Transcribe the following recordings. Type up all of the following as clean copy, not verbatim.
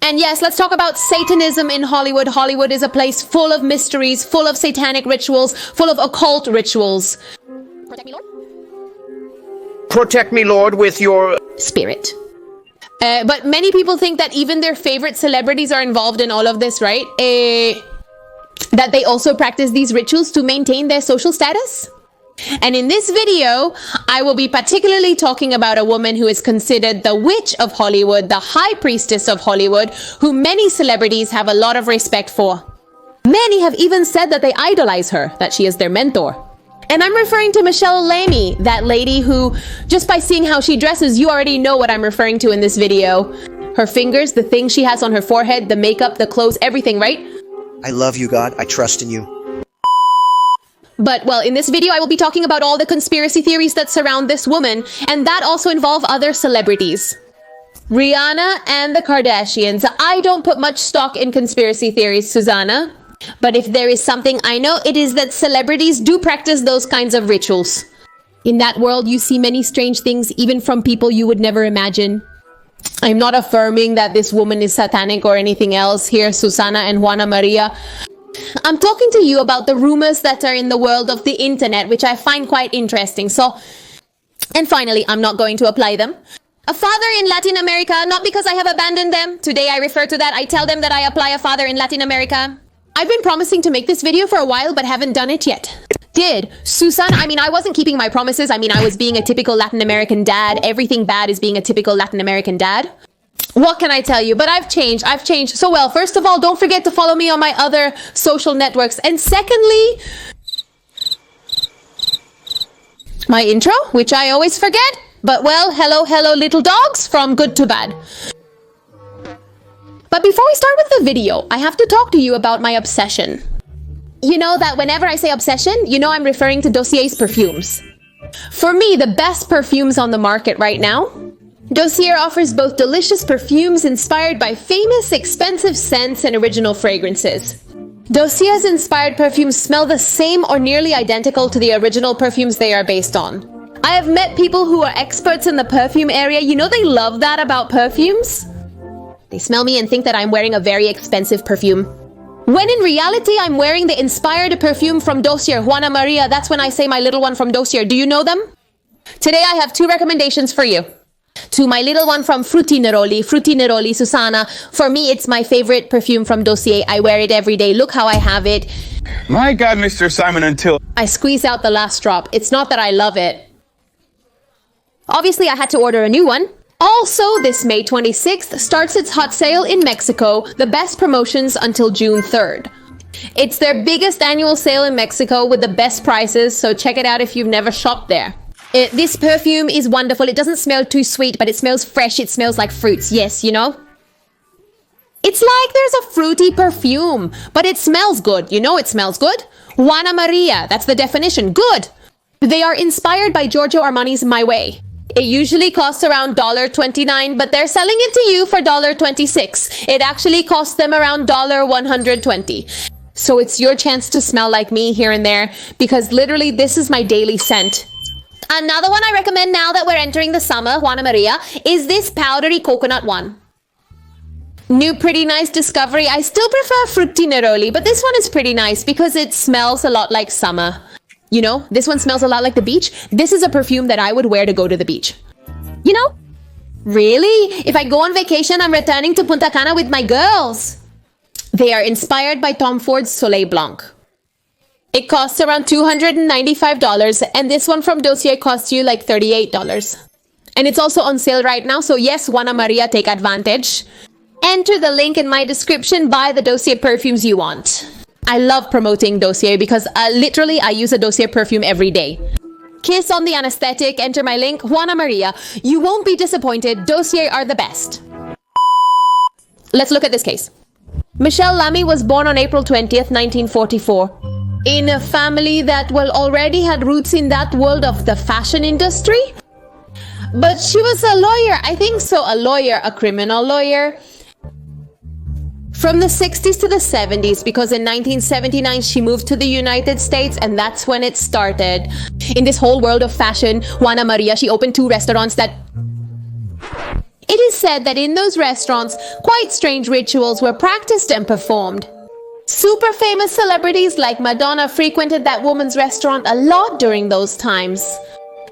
And yes, let's talk about Satanism in Hollywood. Hollywood is a place full of mysteries, full of satanic rituals, full of occult rituals. Protect me, Lord. Protect me, Lord, with your spirit. But many people think that even their favorite celebrities are involved in all of this, right? That they also practice these rituals to maintain their social status. And in this video, I will be particularly talking about a woman who is considered the witch of Hollywood, the high priestess of Hollywood, who many celebrities have a lot of respect for. Many have even said that they idolize her, that she is their mentor. And I'm referring to Michele Lamy, that lady who, just by seeing how she dresses, you already know what I'm referring to in this video. Her fingers, the things she has on her forehead, the makeup, the clothes, everything, right? I love you, God. I trust in you. But, well, in this video, I will be talking about all the conspiracy theories that surround this woman, and that also involve other celebrities. Rihanna and the Kardashians. I don't put much stock in conspiracy theories, Susanna. But if there is something I know, it is that celebrities do practice those kinds of rituals. In that world, you see many strange things, even from people you would never imagine. I'm not affirming that this woman is satanic or anything else here, Susana and Juana Maria. I'm talking to you about the rumors that are in the world of the internet, which I find quite interesting. And finally, I'm not going to apply them. A father in Latin America, not because I have abandoned them. Today I refer to that. I tell them that I apply a father in Latin America. I've been promising to make this video for a while, but haven't done it yet. Susan, I wasn't keeping my promises. I was being a typical Latin American dad. Everything bad is being a typical Latin American dad. What can I tell you? But I've changed. So well, first of all, don't forget to follow me on my other social networks. And secondly, my intro, which I always forget. But well, hello, little dogs, from good to bad. But before we start with the video, I have to talk to you about my obsession. You know that whenever I say obsession, I'm referring to Dossier's perfumes. For me, the best perfumes on the market right now, Dossier offers both delicious perfumes inspired by famous, expensive scents and original fragrances. Dossier's inspired perfumes smell the same or nearly identical to the original perfumes they are based on. I have met people who are experts in the perfume area. They love that about perfumes. They smell me and think that I'm wearing a very expensive perfume. When in reality, I'm wearing the inspired perfume from Dossier, Juana Maria. That's when I say my little one from Dossier. Do you know them? Today, I have 2 recommendations for you. To my little one from Frutti Neroli, Susana. For me, it's my favorite perfume from Dossier. I wear it every day. Look how I have it. My God, Mr. Simon, until I squeeze out the last drop. It's not that I love it. Obviously, I had to order a new one. Also, this May 26th starts its hot sale in Mexico, the best promotions until June 3rd. It's their biggest annual sale in Mexico with the best prices, so check it out if you've never shopped there. This perfume is wonderful. It doesn't smell too sweet, but it smells fresh. It smells like fruits. Yes, It's like there's a fruity perfume, but it smells good. It smells good. Juana Maria, that's the definition. Good. They are inspired by Giorgio Armani's My Way. It usually costs around $1.29, but they're selling it to you for $1.26. It actually costs them around $120. So it's your chance to smell like me here and there, because literally this is my daily scent. Another one I recommend now that we're entering the summer, Juana Maria, is this powdery coconut one. New pretty nice discovery. I still prefer Frutti Neroli, but this one is pretty nice because it smells a lot like summer. This one smells a lot like the beach. This is a perfume that I would wear to go to the beach. Really? If I go on vacation, I'm returning to Punta Cana with my girls. They are inspired by Tom Ford's Soleil Blanc. It costs around $295, and this one from Dossier costs you like $38. And it's also on sale right now, so yes, Juana Maria, take advantage. Enter the link in my description, buy the Dossier perfumes you want. I love promoting Dossier because literally I use a Dossier perfume every day. Kiss on the anesthetic, enter my link, Juana Maria. You won't be disappointed, Dossier are the best. Let's look at this case. Michele Lamy was born on April 20th, 1944. In a family that, already had roots in that world of the fashion industry. But she was a lawyer, I think so, a criminal lawyer. From the 60s to the 70s, because in 1979 she moved to the United States, and that's when it started. In this whole world of fashion, Juana Maria, she opened 2 restaurants that It is said that in those restaurants, quite strange rituals were practiced and performed. Super famous celebrities like Madonna frequented that woman's restaurant a lot during those times.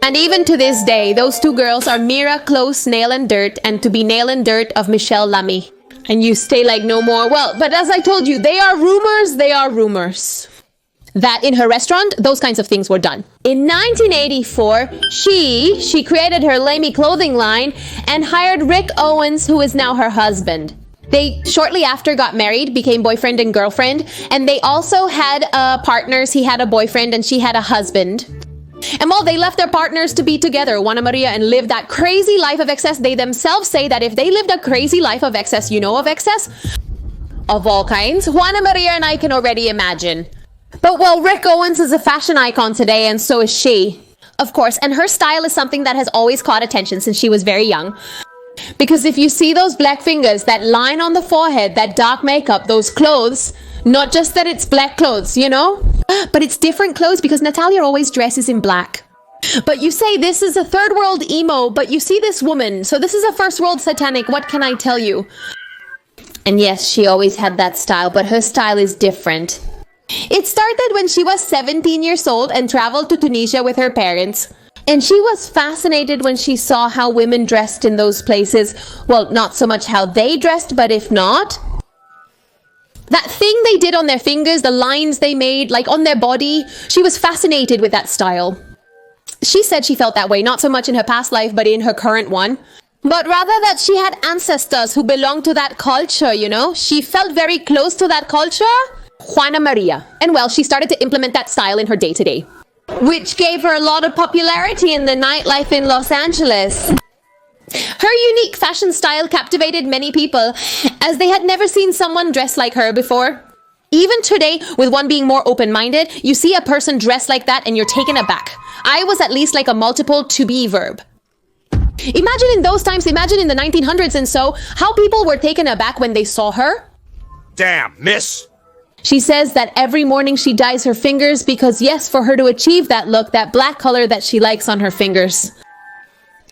And even to this day, those two girls are Mira Close, Nail and Dirt, and To Be Nail and Dirt of Michele Lamy. And you stay like no more. Well, but as I told you, they are rumors. That in her restaurant, those kinds of things were done. In 1984, she created her Lamy clothing line and hired Rick Owens, who is now her husband. They shortly after got married, became boyfriend and girlfriend, and they also had partners. He had a boyfriend and she had a husband. And while they left their partners to be together, Juana Maria, and live that crazy life of excess, they themselves say that if they lived a crazy life of excess, of excess? Of all kinds, Juana Maria and I can already imagine. But well, Rick Owens is a fashion icon today, and so is she. Of course, and her style is something that has always caught attention since she was very young. Because if you see those black fingers, that line on the forehead, that dark makeup, those clothes, not just that it's black clothes, but it's different clothes because Natalia always dresses in black. But you say this is a third world emo, but you see this woman, so this is a first world satanic, what can I tell you? And yes, she always had that style, but her style is different. It started when she was 17 years old and traveled to Tunisia with her parents. And she was fascinated when she saw how women dressed in those places. Well, not so much how they dressed, but if not, that thing they did on their fingers, the lines they made, like on their body, she was fascinated with that style. She said she felt that way, not so much in her past life, but in her current one. But rather that she had ancestors who belonged to that culture, She felt very close to that culture. Juana Maria. And well, she started to implement that style in her day-to-day, which gave her a lot of popularity in the nightlife in Los Angeles. Her unique fashion style captivated many people, as they had never seen someone dressed like her before. Even today, with one being more open-minded, you see a person dressed like that and you're taken aback. I was at least like a multiple to-be verb. Imagine in those times, imagine in the 1900s and so, how people were taken aback when they saw her. Damn, miss. She says that every morning she dyes her fingers because, yes, for her to achieve that look, that black color that she likes on her fingers.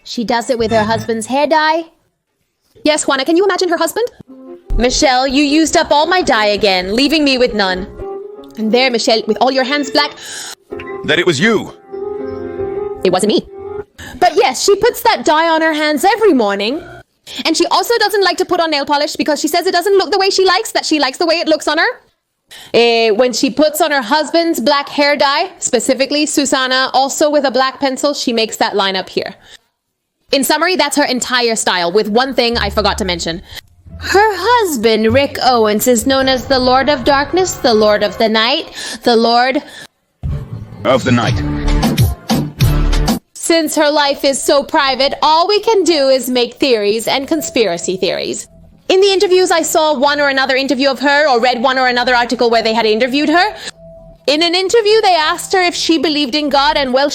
She does it with her husband's hair dye. Yes, Juana, can you imagine her husband? Michelle, you used up all my dye again, leaving me with none. And there, Michelle, with all your hands black. That it was you. It wasn't me. But yes, she puts that dye on her hands every morning. And she also doesn't like to put on nail polish because she says it doesn't look the way she likes, that she likes the way it looks on her. When she puts on her husband's black hair dye, specifically Susanna, also with a black pencil, she makes that line up here. In summary, that's her entire style, with one thing I forgot to mention. Her husband, Rick Owens, is known as the Lord of Darkness, the Lord of the Night, the Lord Of the night. Since her life is so private, all we can do is make theories and conspiracy theories. In the interviews, I saw one or another interview of her or read one or another article where they had interviewed her. In an interview, they asked her if she believed in God, and well,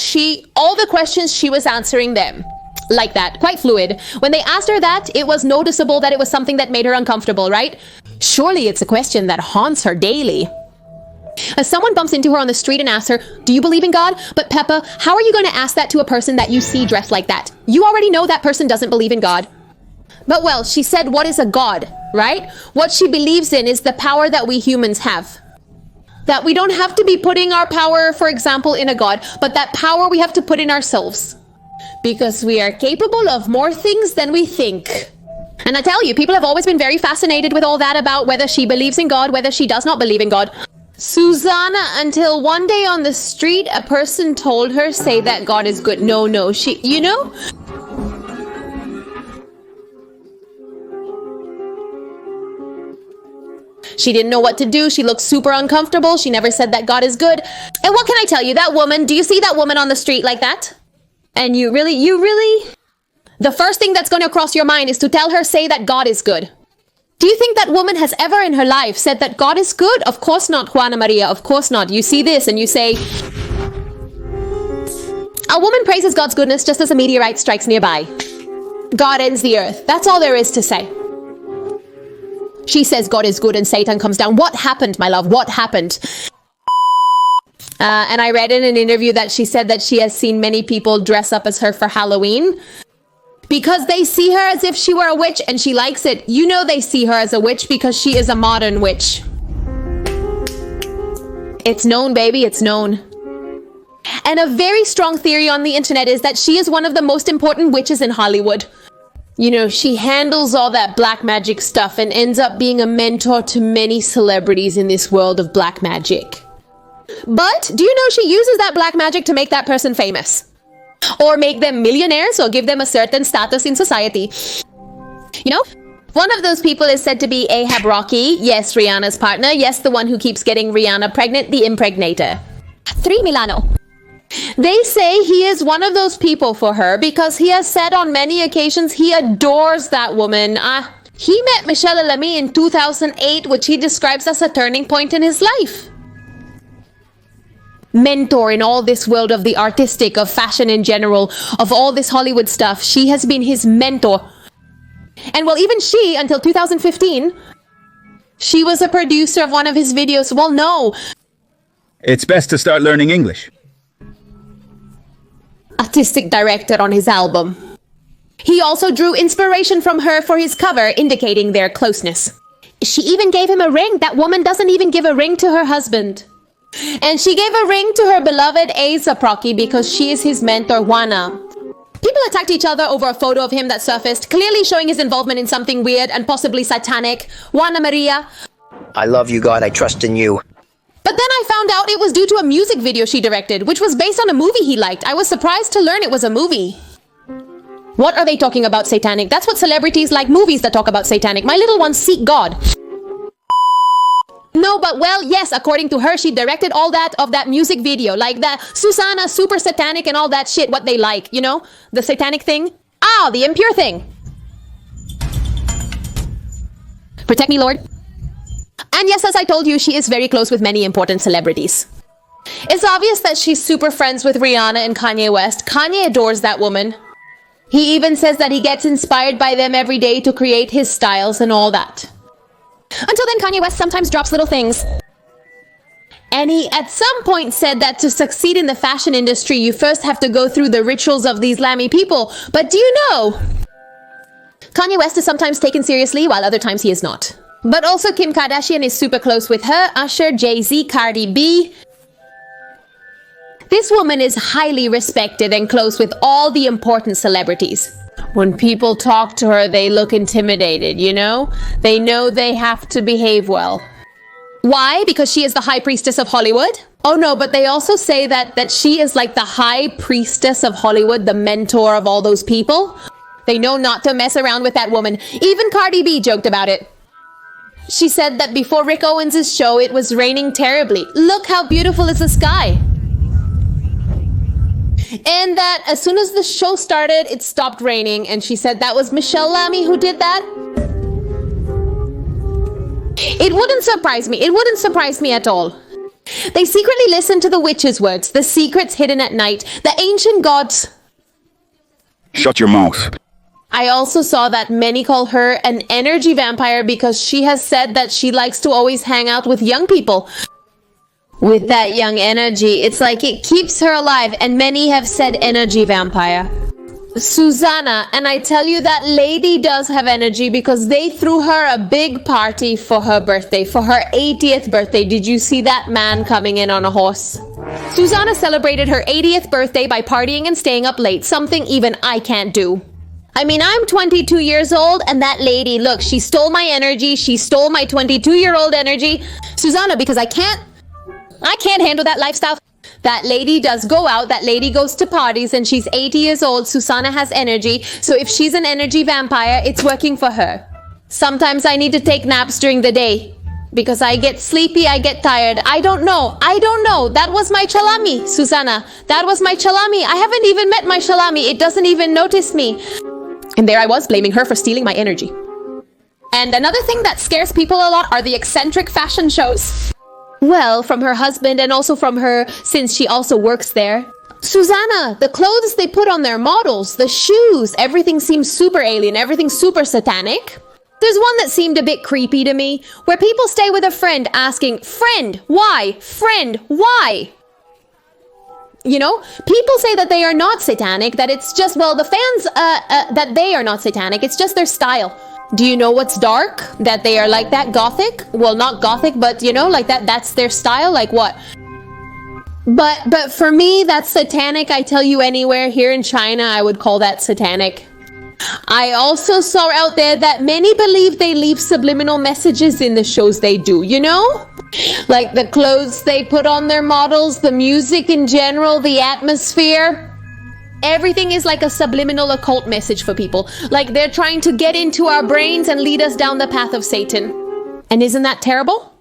all the questions she was answering them. Like that, quite fluid. When they asked her that, it was noticeable that it was something that made her uncomfortable, right? Surely it's a question that haunts her daily. As someone bumps into her on the street and asks her, "Do you believe in God?" But Peppa, how are you going to ask that to a person that you see dressed like that? You already know that person doesn't believe in God. But well, she said, what is a God, right? What she believes in is the power that we humans have. That we don't have to be putting our power, for example, in a God, but that power we have to put in ourselves. Because we are capable of more things than we think. And I tell you, people have always been very fascinated with all that about whether she believes in God, whether she does not believe in God. Susanna, until one day on the street, a person told her, say that God is good. No, she, She didn't know what to do. She looked super uncomfortable. She never said that God is good. And what can I tell you? That woman, do you see that woman on the street like that? And you really? The first thing that's going to cross your mind is to tell her, say that God is good. Do you think that woman has ever in her life said that God is good? Of course not, Juana Maria. Of course not. You see this and you say, a woman praises God's goodness just as a meteorite strikes nearby. God ends the earth. That's all there is to say. She says God is good and Satan comes down. What happened, my love? What happened? And I read in an interview that she said that she has seen many people dress up as her for Halloween. Because they see her as if she were a witch and she likes it. You know they see her as a witch because she is a modern witch. It's known, baby, it's known. And a very strong theory on the internet is that she is one of the most important witches in Hollywood. You know, she handles all that black magic stuff and ends up being a mentor to many celebrities in this world of black magic. But do you know she uses that black magic to make that person famous? Or make them millionaires or give them a certain status in society. You know? One of those people is said to be Ahab Rocky. Yes, Rihanna's partner. Yes, the one who keeps getting Rihanna pregnant, the impregnator. 3 Milano. They say he is one of those people for her because he has said on many occasions he adores that woman. He met Michele Lamy in 2008, which he describes as a turning point in his life. Mentor in all this world of the artistic, of fashion in general, of all this Hollywood stuff. She has been his mentor. And well, even she, until 2015, she was a producer of one of his videos. Well, no. It's best to start learning English. Artistic director on his album. He also drew inspiration from her for his cover, indicating their closeness. She even gave him a ring. That woman doesn't even give a ring to her husband. And she gave a ring to her beloved A$AP Rocky because she is his mentor, Juana. People attacked each other over a photo of him that surfaced, clearly showing his involvement in something weird and possibly satanic. Juana Maria. I love you, God. I trust in you. But then I found out it was due to a music video she directed, which was based on a movie he liked. I was surprised to learn it was a movie. What are they talking about satanic? That's what celebrities like, movies that talk about satanic. My little ones seek God. No, but well, yes, according to her, she directed all that of that music video. Like that Susanna, super satanic and all that shit, what they like, you know? The satanic thing. The impure thing. Protect me, Lord. And yes, as I told you, she is very close with many important celebrities. It's obvious that she's super friends with Rihanna and Kanye West. Kanye adores that woman. He even says that he gets inspired by them every day to create his styles and all that. Until then, Kanye West sometimes drops little things. And he at some point said that to succeed in the fashion industry, you first have to go through the rituals of these Lamy people. But do you know? Kanye West is sometimes taken seriously, while other times he is not. But also Kim Kardashian is super close with her, Usher, Jay-Z, Cardi B. This woman is highly respected and close with all the important celebrities. When people talk to her, they look intimidated, you know? They know they have to behave well. Why? Because she is the high priestess of Hollywood? Oh no, but they also say that she is like the high priestess of Hollywood, the mentor of all those people. They know not to mess around with that woman. Even Cardi B joked about it. She said that before Rick Owens' show, it was raining terribly. Look how beautiful is the sky. And that as soon as the show started, it stopped raining. And she said that was Michele Lamy who did that. It wouldn't surprise me. It wouldn't surprise me at all. They secretly listen to the witches' words, the secrets hidden at night, the ancient gods. Shut your mouth. I also saw that many call her an energy vampire because she has said that she likes to always hang out with young people. With that young energy, it's like it keeps her alive, and many have said energy vampire. Susanna, and I tell you that lady does have energy because they threw her a big party for her birthday, for her 80th birthday. Did you see that man coming in on a horse? Susanna celebrated her 80th birthday by partying and staying up late, something even I can't do. I mean, I'm 22 years old, and that lady, look, she stole my energy. She stole my 22-year-old energy. Susanna, because I can't handle that lifestyle. That lady does go out, that lady goes to parties, and she's 80 years old. Susanna has energy, so if she's an energy vampire, it's working for her. Sometimes I need to take naps during the day because I get sleepy, I get tired. I don't know. That was my Chalami, Susanna. That was my Chalami. I haven't even met my Chalami. It doesn't even notice me. And there I was blaming her for stealing my energy. And another thing that scares people a lot are the eccentric fashion shows. Well, from her husband and also from her, since she also works there. Susanna, the clothes they put on their models, the shoes, everything seems super alien, everything super satanic. There's one that seemed a bit creepy to me, where people stay with a friend asking, "Friend, why? Friend, why?" You know, people say that they are not satanic, that it's just, well, the fans, that they are not satanic, it's just their style. Do you know what's dark? That they are like that? Gothic? Well, not gothic, but you know, like that's their style, like what? But for me, that's satanic. I tell you, anywhere here in China, I would call that satanic. I also saw out there that many believe they leave subliminal messages in the shows they do, you know? Like the clothes they put on their models, the music in general, the atmosphere. Everything is like a subliminal occult message for people. Like they're trying to get into our brains and lead us down the path of Satan. And isn't that terrible?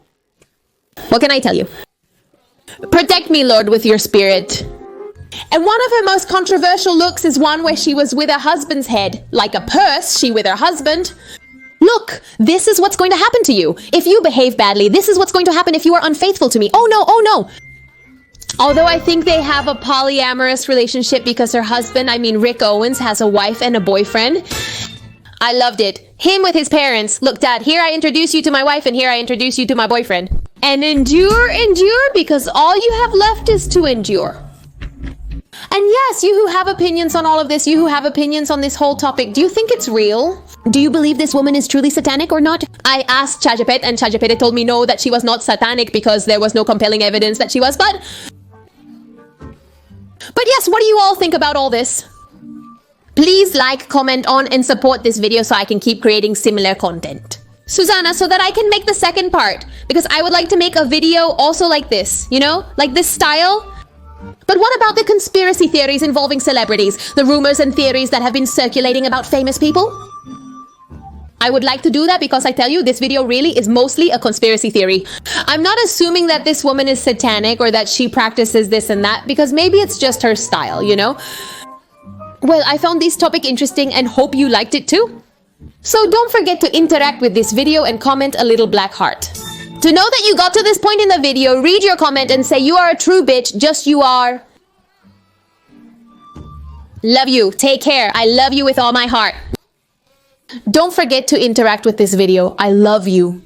What can I tell you? Protect me, Lord, with your spirit. And one of her most controversial looks is one where she was with her husband's head. Like a purse, she with her husband. Look, this is what's going to happen to you. If you behave badly, this is what's going to happen if you are unfaithful to me. Oh no, oh no. Although I think they have a polyamorous relationship because her husband, Rick Owens, has a wife and a boyfriend. I loved it. Him with his parents. Look, Dad, here I introduce you to my wife and here I introduce you to my boyfriend. And endure, because all you have left is to endure. And yes, you who have opinions on all of this, you who have opinions on this whole topic, do you think it's real? Do you believe this woman is truly satanic or not? I asked Chajapet and Chajapet told me no, that she was not satanic because there was no compelling evidence that she was, but yes, what do you all think about all this? Please like, comment on, and support this video so I can keep creating similar content. Susanna, so that I can make the second part, because I would like to make a video also like this, you know, like this style. But what about the conspiracy theories involving celebrities, the rumors and theories that have been circulating about famous people? I would like to do that because I tell you, this video really is mostly a conspiracy theory. I'm not assuming that this woman is satanic or that she practices this and that, because maybe it's just her style, you know? Well, I found this topic interesting and hope you liked it too. So don't forget to interact with this video and comment a little black heart. To know that you got to this point in the video, read your comment and say you are a true bitch, just you are. Love you. Take care. I love you with all my heart. Don't forget to interact with this video. I love you.